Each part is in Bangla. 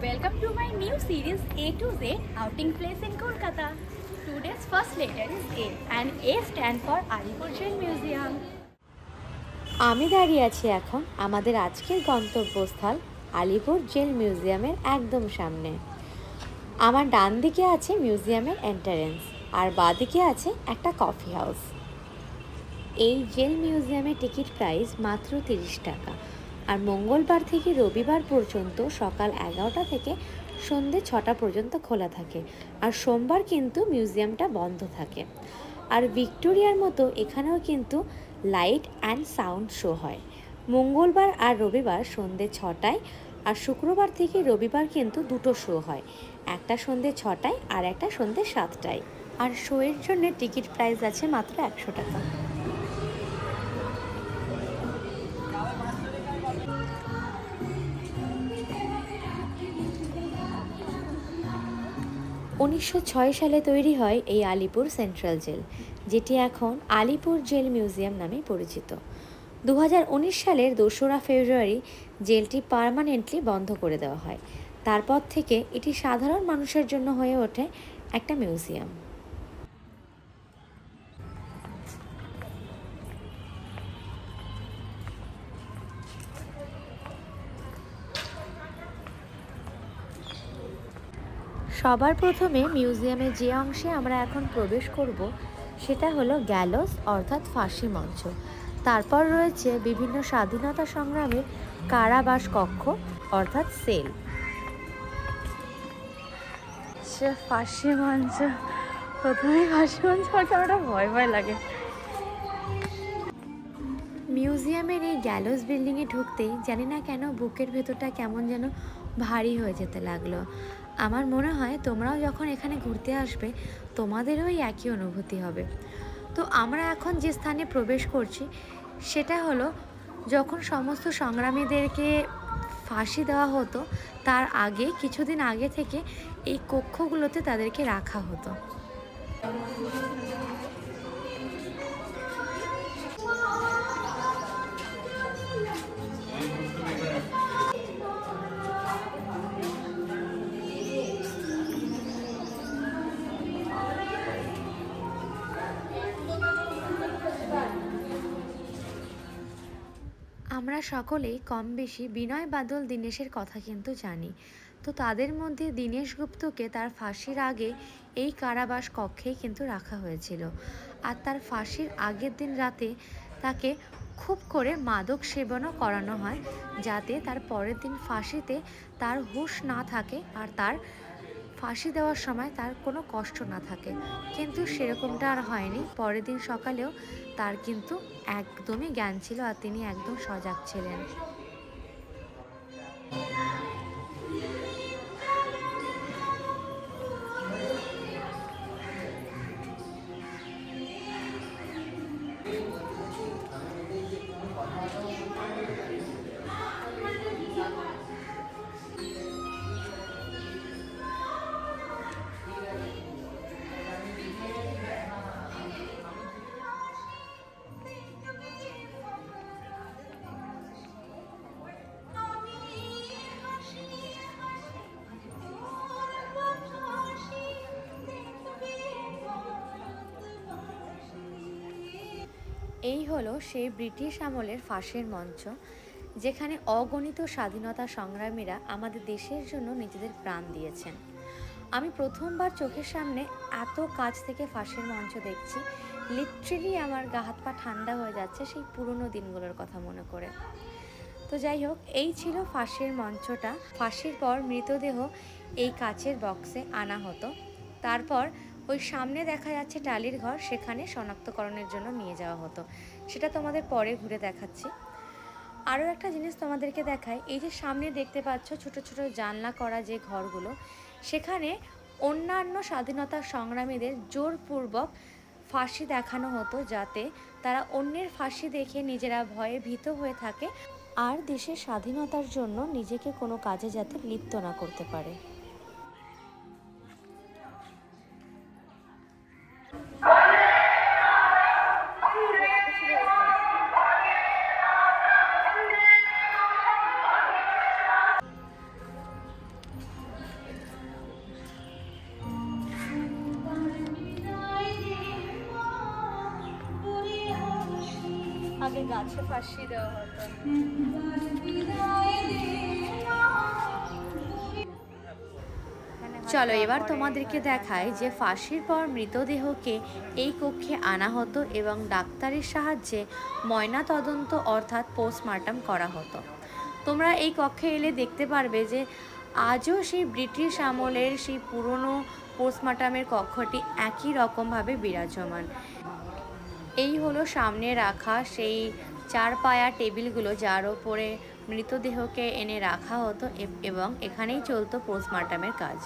Welcome to my new series A to Z outing place in Kolkata. Today's first letter is A and A stands for Alipur Jail Museum. আমি দাঁড়িয়ে আছি এখন আমাদের আজকের গন্তব্যস্থল আলিপুর জেল মিউজিয়ামের একদম সামনে। আমার ডান দিকে আছে মিউজিয়ামের এন্ট্রান্স আর বাঁ দিকে আছে একটা কফি হাউস। এই জেল মিউজিয়ামের টিকিট প্রাইস মাত্র 30 টাকা আর মঙ্গলবার থেকে রবিবার পর্যন্ত সকাল 11টা থেকে সন্ধ্যে 6টা পর্যন্ত খোলা থাকে আর সোমবার কিন্তু মিউজিয়ামটা বন্ধ থাকে। আর ভিক্টোরিয়ার মতো এখানেও কিন্তু লাইট অ্যান্ড সাউন্ড শো হয় মঙ্গলবার আর রবিবার সন্ধ্যে 6টায় আর শুক্রবার থেকে রবিবার কিন্তু দুটো শো হয়, একটা সন্ধ্যে 6টায় আর একটা সন্ধ্যে 7টায়। আর শোয়ের জন্য টিকিট প্রাইস আছে মাত্র 100 টাকা। '1906 সালে তৈরি হয় এই আলিপুর সেন্ট্রাল জেল, যেটি এখন আলিপুর জেল মিউজিয়াম নামে পরিচিত। 2019 সালের 2রা ফেব্রুয়ারি জেলটি পার্মানেন্টলি বন্ধ করে দেওয়া হয়। তারপর থেকে এটি সাধারণ মানুষের জন্য হয়ে ওঠে একটা মিউজিয়াম। সবার প্রথমে মিউজিয়ামের যে অংশে আমরা এখন প্রবেশ করব সেটা হলো গ্যালোস অর্থাৎ ফাঁসি মঞ্চ। তারপর রয়েছে বিভিন্ন স্বাধীনতা সংগ্রামের কারাবাস কক্ষ অর্থাৎ সেল। ফাঁসি মঞ্চ, প্রথমে ফাঁসি মঞ্চ আমার ভয় লাগে। মিউজিয়ামের এই গ্যালোস বিল্ডিংয়ে ঢুকতেই জানি না কেন বুকের ভেতরটা কেমন যেন ভারী হয়ে যেতে লাগলো। আমার মনে হয় তোমরাও যখন এখানে ঘুরতে আসবে তোমাদেরও একই অনুভূতি হবে। তো আমরা এখন যে স্থানে প্রবেশ করছি সেটা হলো যখন সমস্ত সংগ্রামীদেরকে ফাঁসি দেওয়া হতো তার আগে কিছুদিন আগে থেকে এই কক্ষগুলোতে তাদেরকে রাখা হতো। আমরা সকলেই কম বেশি বিনয় বাদল দীনেশের কথা কিন্তু জানি। তো তাদের মধ্যে দীনেশ গুপ্তকে তার ফাঁসির আগে এই কারাবাস কক্ষেই কিন্তু রাখা হয়েছিল। আর তার ফাঁসির আগের দিন রাতে তাকে খুব করে মাদক সেবনও করানো হয় যাতে তার পরের দিন ফাঁসিতে তার হুঁশ না থাকে আর তার ফাঁসি দেওয়ার সময় তার কোনো কষ্ট না থাকে। কিন্তু সেরকমটা আর হয়নি। পরের দিন সকালেও তার কিন্তু একদমই জ্ঞান ছিল আর তিনি একদম সজাগ ছিলেন। এই হলো সেই ব্রিটিশ আমলের ফাঁসির মঞ্চ যেখানে অগণিত স্বাধীনতা সংগ্রামীরা আমাদের দেশের জন্য নিজেদের প্রাণ দিয়েছেন। আমি প্রথমবার চোখের সামনে এত কাছ থেকে ফাঁসির মঞ্চ দেখছি, লিটারেলি আমার গা হাত পা ঠান্ডা হয়ে যাচ্ছে সেই পুরনো দিনগুলোর কথা মনে করে। তো যাই হোক, এই ছিল ফাঁসির মঞ্চটা। ফাঁসির পর মৃতদেহ এই কাচের বক্সে আনা হতো, তারপর ওই সামনে দেখা যাচ্ছে টালির ঘর, সেখানে শনাক্তকরণের জন্য নিয়ে যাওয়া হতো। সেটা তোমাদের পরে ঘুরে দেখাচ্ছি। আরও একটা জিনিস তোমাদেরকে দেখায়, এই যে সামনে দেখতে পাচ্ছ ছোট ছোট জানলা করা যে ঘরগুলো, সেখানে অন্যান্য স্বাধীনতা সংগ্রামীদের জোরপূর্বক ফাঁসি দেখানো হতো যাতে তারা অন্যের ফাঁসি দেখে নিজেরা ভয়ে ভীত হয়ে থাকে আর দেশের স্বাধীনতার জন্য নিজেকে কোনো কাজে যাতে লিপ্ত না করতে পারে। আগে গাছে ফাঁসি দেওয়া হতো। চলো এবার তোমাদেরকে দেখাই যে ফাঁসির পর মৃতদেহকে এই কক্ষে আনা হতো এবং ডাক্তারের সাহায্যে ময়না তদন্ত অর্থাৎ পোস্টমর্টম করা হতো। তোমরা এই কক্ষে এলে দেখতে পারবে যে আজও সেই ব্রিটিশ আমলের সেই পুরনো পোস্টমর্টমের কক্ষটি একই রকমভাবে বিরাজমান। এই হলো সামনে রাখা সেই 4 পায়া টেবিলগুলো যার ওপরে মৃতদেহকে এনে রাখা হতো এবং এখানেই চলতো পোস্টমর্টমের কাজ।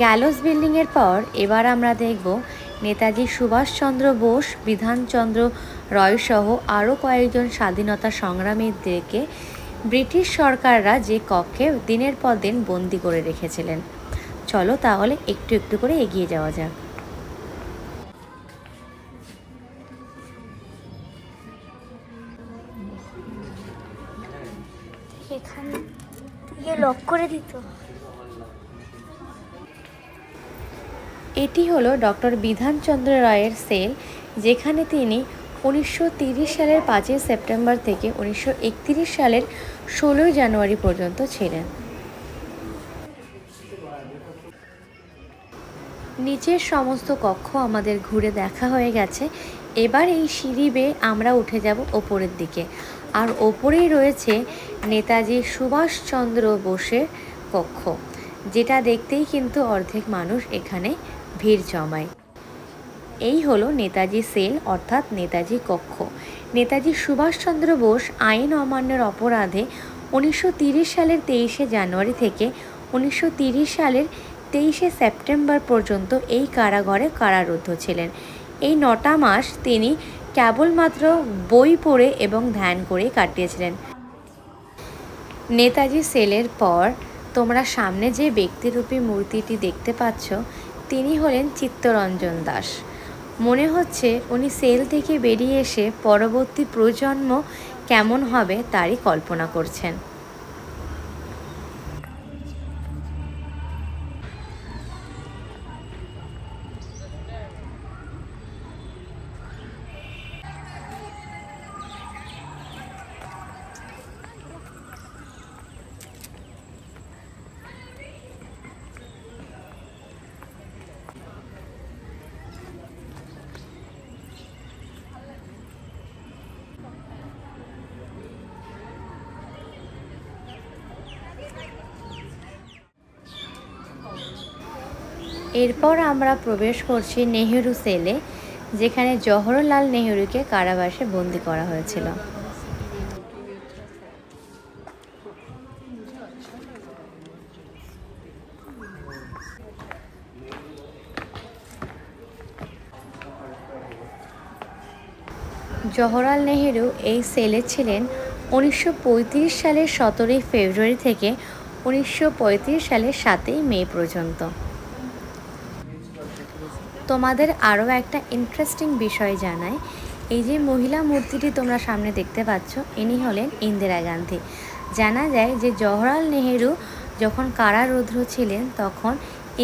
গ্যালোস বিল্ডিংয়ের পর এবার আমরা দেখব নেতাজি সুভাষচন্দ্র বোস, বিধানচন্দ্র রয় সহ আরও কয়েকজন স্বাধীনতা সংগ্রামীদেরকে ব্রিটিশ সরকাররা যে কক্ষে দিনের পর দিন বন্দি করে রেখেছিলেন। চলো তাহলে একটু একটু করে এগিয়ে যাওয়া যাক। এখানে লক করে দিত। এটি হলো ডক্টর বিধানচন্দ্র রায়ের সেল, যেখানে তিনি 1930 সালের 5 সেপ্টেম্বর থেকে 1931 সালের 16 জানুয়ারি পর্যন্ত ছিলেন। নিচের সমস্ত কক্ষ আমাদের ঘুরে দেখা হয়ে গেছে। এবার এই সিঁড়ি বেয়ে আমরা উঠে যাব ওপরের দিকে, আর ওপরেই রয়েছে নেতাজি সুভাষচন্দ্র বোসের কক্ষ, যেটা দেখতেই কিন্তু অর্ধেক মানুষ এখানে ভিড় জমায়। এই হলো নেতাজি সেল অর্থাৎ নেতাজি কক্ষ। নেতাজি সুভাষচন্দ্র বোস আইন অমান্যের অপরাধে 1930 সালের 23 জানুয়ারি থেকে 1930 সালের 23 সেপ্টেম্বর পর্যন্ত এই কারাগারে কারারুদ্ধ ছিলেন। এই 9টা মাস তিনি কেবলমাত্র বই পড়ে এবং ধ্যান করে কাটিয়েছিলেন। নেতাজি সেলের পর তোমরা সামনে যে ব্যক্তিরূপী মূর্তিটি দেখতে পাচ্ছ, তিনি হলেন চিত্তরঞ্জন দাস। মনে হচ্ছে উনি সেল থেকে বেরিয়ে এসে পরবর্তী প্রজন্ম কেমন হবে তারই কল্পনা করছেন। এরপর আমরা প্রবেশ করছি নেহেরু সেলে, যেখানে জওহরলাল নেহেরুকে কারাবাসে বন্দি করা হয়েছিল। জওহরলাল নেহেরু এই সেলে ছিলেন 1935 সালের 17 ফেব্রুয়ারি থেকে 1935 সালের 7 মে পর্যন্ত। তোমাদের আরও একটা ইন্টারেস্টিং বিষয় জানাই, এই যে মহিলা মূর্তিটি তোমরা সামনে দেখতে পাচ্ছ, ইনি হলেন ইন্দিরা গান্ধী। জানা যায় যে জওহরলাল নেহেরু যখন কারারুদ্ধ ছিলেন তখন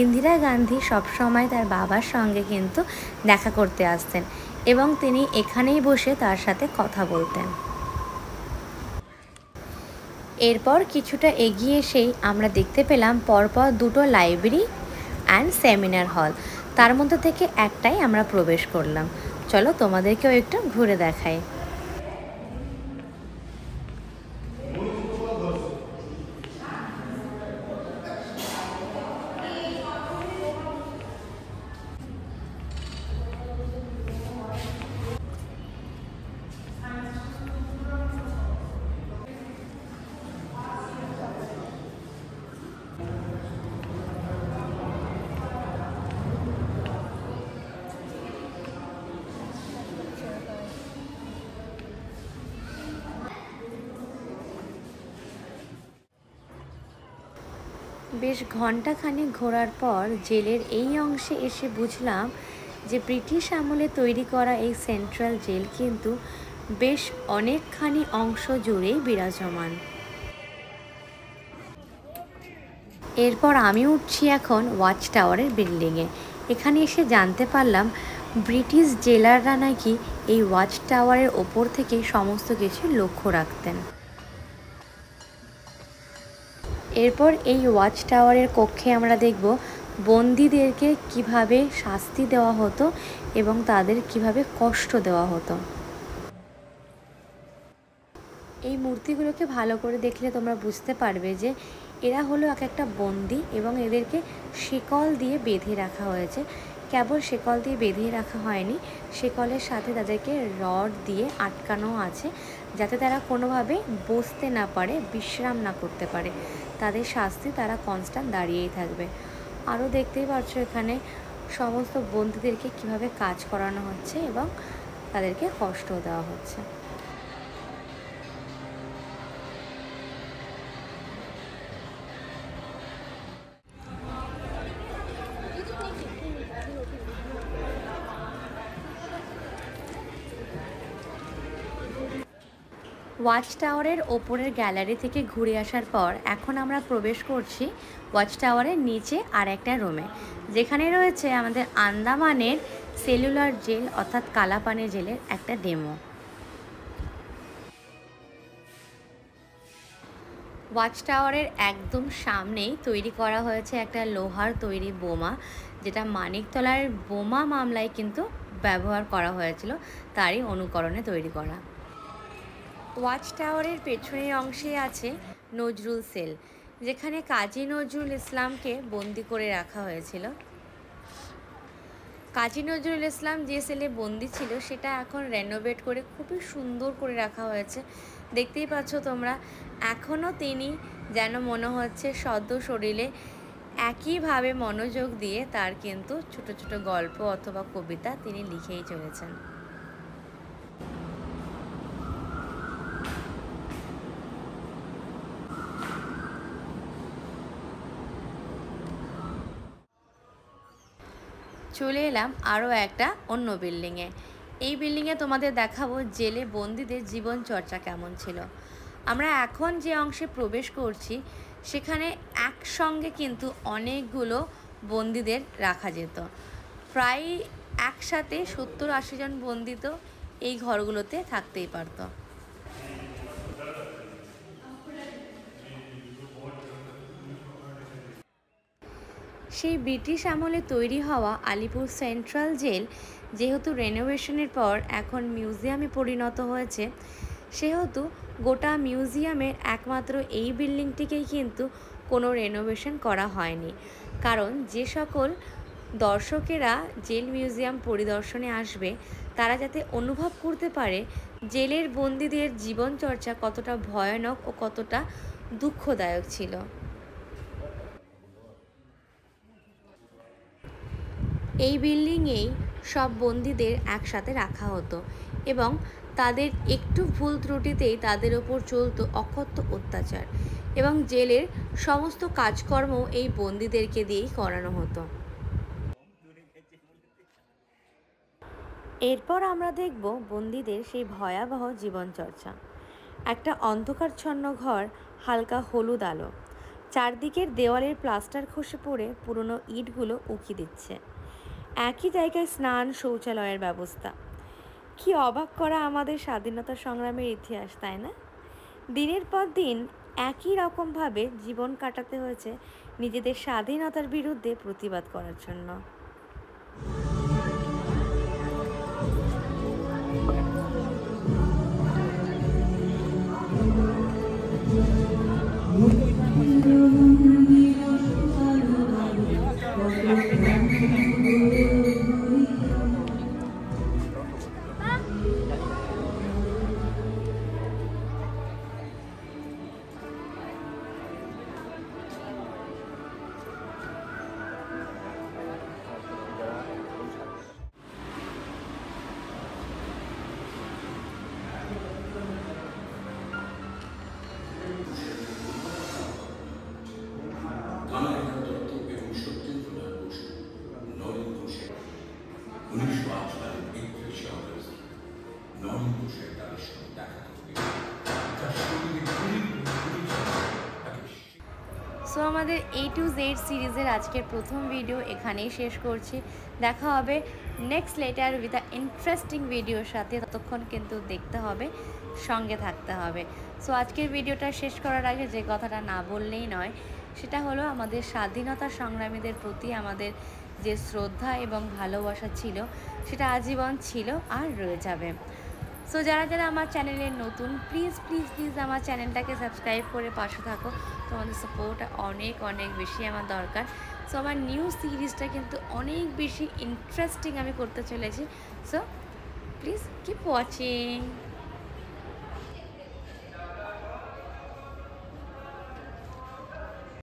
ইন্দিরা গান্ধী সবসময় তার বাবার সঙ্গে কিন্তু দেখা করতে আসতেন এবং তিনি এখানেই বসে তার সাথে কথা বলতেন। এরপর কিছুটা এগিয়ে এসেই আমরা দেখতে পেলাম পরপর 2টো লাইব্রেরি অ্যান্ড সেমিনার হল, তার মধ্যে থেকে একটাই আমরা প্রবেশ করলাম। চলো তোমাদেরকেও একটু ঘুরে দেখাই। বেশ ঘণ্টাখানেক ঘোরার পর জেলের এই অংশে এসে বুঝলাম যে ব্রিটিশ আমলে তৈরি করা এই সেন্ট্রাল জেল কিন্তু বেশ অনেকখানি অংশ জুড়েই বিরাজমান। এরপর আমি উঠছি এখন ওয়াচ টাওয়ারের বিল্ডিংয়ে। এখানে এসে জানতে পারলাম ব্রিটিশ জেলাররা নাকি এই ওয়াচ টাওয়ারের ওপর থেকে সমস্ত কিছু লক্ষ্য রাখতেন। এরপর এই ওয়াচ টাওয়ারের কক্ষে আমরা দেখব বন্দীদেরকে কিভাবে শাস্তি দেওয়া হতো এবং তাদের কিভাবে কষ্ট দেওয়া হতো। এই মূর্তিগুলোকে ভালো করে দেখলে তোমরা বুঝতে পারবে যে এরা হলো এক একটা বন্দী এবং এদেরকে শিকল দিয়ে বেঁধে রাখা হয়েছে। কেবল শিকল দিয়ে বেঁধে রাখা হয়নি, শিকলের সাথে তাদেরকে রড দিয়ে আটকানো আছে যাতে তারা কোনোভাবে বসতে না পারে, বিশ্রাম না করতে পারে। তাদের শাস্তি তারা কনস্ট্যান্ট দাঁড়িয়েই থাকবে। আরও দেখতেই পাচ্ছ এখানে সমস্ত বন্দীদেরকে কিভাবে কাজ করানো হচ্ছে এবং তাদেরকে কষ্ট দেওয়া হচ্ছে। ওয়াচ টাওয়ারের ওপরের গ্যালারি থেকে ঘুরে আসার পর এখন আমরা প্রবেশ করছি ওয়াচ টাওয়ারের নিচে আর একটা রুমে, যেখানে রয়েছে আমাদের আন্দামানের সেলুলার জেল অর্থাৎ কালাপানি জেলের একটা ডেমো। ওয়াচ টাওয়ারের একদম সামনেই তৈরি করা হয়েছে একটা লোহার তৈরি বোমা, যেটা মানিকতলার বোমা মামলায় কিন্তু ব্যবহার করা হয়েছিল, তারই অনুকরণে তৈরি করা। ওয়াচ টাওয়ারের পেছনের অংশে আছে নজরুল সেল, যেখানে কাজী নজরুল ইসলামকে বন্দি করে রাখা হয়েছিল। কাজী নজরুল ইসলাম যে সেলে বন্দি ছিল সেটা এখন রেনোভেট করে খুবই সুন্দর করে রাখা হয়েছে। দেখতেই পাচ্ছ তোমরা, এখনও তিনি যেন মনে হচ্ছে সদ্য শরীরে একইভাবে মনোযোগ দিয়ে তার কিন্তু ছোট ছোট গল্প অথবা কবিতা তিনি লিখেই চলেছেন। চলে এলাম আরও একটা অন্য বিল্ডিংয়ে। এই বিল্ডিংয়ে তোমাদের দেখাবো জেলে বন্দীদের জীবন চর্চা কেমন ছিল। আমরা এখন যে অংশে প্রবেশ করছি সেখানে একসঙ্গে কিন্তু অনেকগুলো বন্দীদের রাখা যেত। প্রায় একসাথে 70-80 জন বন্দী তো এই ঘরগুলোতে থাকতেই পারত। সেই ব্রিটিশ আমলে তৈরি হওয়া আলিপুর সেন্ট্রাল জেল যেহেতু রেনোভেশনের পর এখন মিউজিয়ামে পরিণত হয়েছে, সেহেতু গোটা মিউজিয়ামের একমাত্র এই বিল্ডিংটিকেই কিন্তু কোনো রেনোভেশন করা হয়নি। কারণ যে সকল দর্শকেরা জেল মিউজিয়াম পরিদর্শনে আসবে তারা যাতে অনুভব করতে পারে জেলের বন্দীদের জীবনচর্চা কতটা ভয়ানক ও কতটা দুঃখদায়ক ছিল। এই বিল্ডিংয়েই সব বন্দীদের একসাথে রাখা হতো এবং তাদের একটু ভুল ত্রুটিতেই তাদের ওপর চলতো অকথ্য অত্যাচার এবং জেলের সমস্ত কাজকর্ম এই বন্দীদেরকে দিয়েই করানো হতো। এরপর আমরা দেখব বন্দীদের সেই ভয়াবহ জীবনচর্চা। একটা অন্ধকারচ্ছন্ন ঘর, হালকা হলুদ আলো, চারদিকের দেওয়ালের প্লাস্টার খসে পড়ে পুরনো ইটগুলো উকি দিচ্ছে। একই জায়গায় স্নান, শৌচালয়ের ব্যবস্থা। কি অবাক করা আমাদের স্বাধীনতা সংগ্রামের ইতিহাস, তাই না? দিনের পর দিন একই রকমভাবে জীবন কাটাতে হয়েছে নিজেদের স্বাধীনতার বিরুদ্ধে প্রতিবাদ করার জন্য। সো সো আমাদের A to Z সিরিজের আজকের প্রথম ভিডিও এখানেই শেষ করছি। দেখা হবে next letter with a interesting ভিডিওর সাথে। ততক্ষণ কিন্তু দেখতে হবে, সঙ্গে থাকতে হবে। সো আজকের ভিডিওটা শেষ করার আগে যে কথাটা না বললেই নয়, সেটা হলো আমাদের স্বাধীনতা সংগ্রামীদের প্রতি আমাদের যে শ্রদ্ধা এবং ভালোবাসা ছিল সেটা আজীবন ছিল আর রয়ে যাবে। সো যারা যারা আমার চ্যানেলে নতুন, প্লিজ প্লিজ প্লিজ আমার চ্যানেলটাকে সাবস্ক্রাইব করে পাশে থাকো। তোমাদের সাপোর্ট অনেক অনেক বেশি আমার দরকার। সো আমার নিউ সিরিজটা কিন্তু অনেক বেশি ইন্টারেস্টিং আমি করতে চলেছি। So please keep watching.